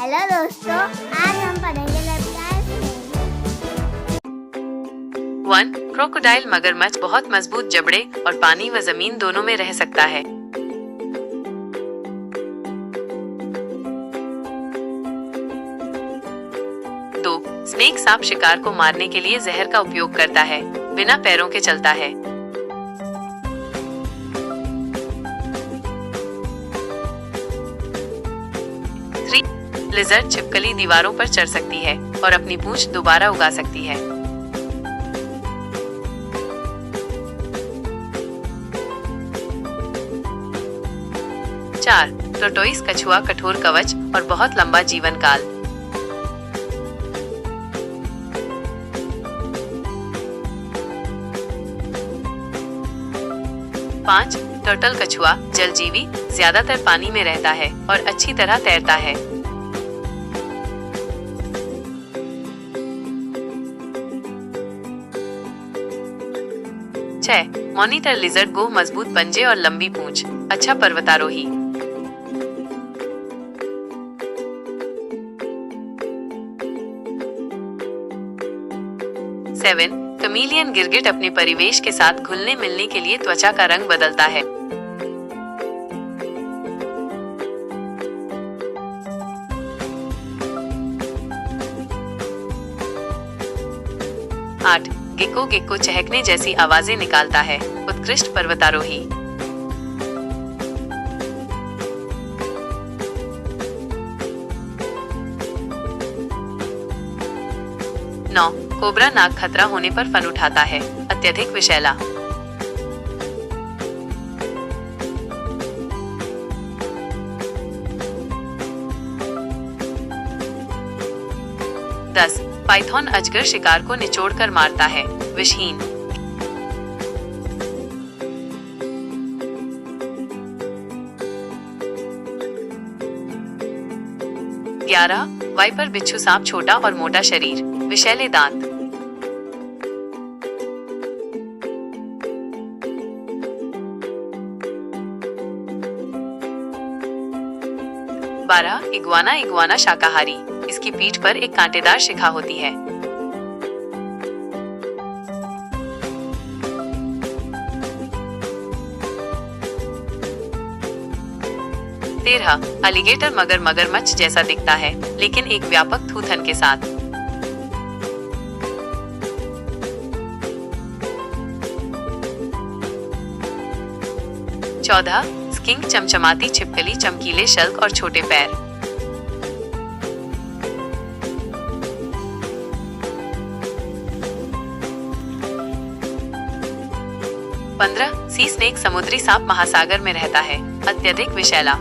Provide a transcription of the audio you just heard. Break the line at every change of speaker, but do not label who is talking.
Hello दोस्तों, आज हम पढ़ेंगे रेप्टाइल्स में।
1. क्रोकोडाइल मगरमच्छ बहुत मजबूत जबड़े और पानी व जमीन दोनों में रह सकता है। 2. स्नेक सांप शिकार को मारने के लिए जहर का उपयोग करता है, बिना पैरों के चलता है। 3. लिजर्ड छिपकली दीवारों पर चढ़ सकती है और अपनी पूंछ दोबारा उगा सकती है। 4. टोर्टोइस कछुआ कठोर कवच और बहुत लंबा जीवन काल। 5. टर्टल कछुआ जलजीवी, ज्यादातर पानी में रहता है और अच्छी तरह तैरता है। 6. मॉनिटर लिजर्ड गो मजबूत पंजे और लंबी पूंछ, अच्छा पर्वतारोही। 7. कमीलियन गिरगिट अपने परिवेश के साथ घुलने मिलने के लिए त्वचा का रंग बदलता है। 8. गेको गेको चहकने जैसी आवाजें निकालता है, उत्कृष्ट पर्वतारोही। 9. कोबरा नाग खतरा होने पर फन उठाता है, अत्यधिक विषैला। 10. पाइथन अजगर शिकार को निचोड़कर मारता है, विषहीन। 11. वाइपर बिच्छू सांप छोटा और मोटा शरीर, विषैले दांत। 12. इग्वाना इग्वाना शाकाहारी, इसकी पीठ पर एक कांटेदार शिखा होती है। 13. अलिगेटर मगरमच्छ जैसा दिखता है, लेकिन एक व्यापक थूथन के साथ। 14. स्किंक चमचमाती छिपकली, चमकीले शल्क और छोटे पैर। 15. सी स्नेक समुद्री सांप महासागर में रहता है, अत्यधिक विषैला।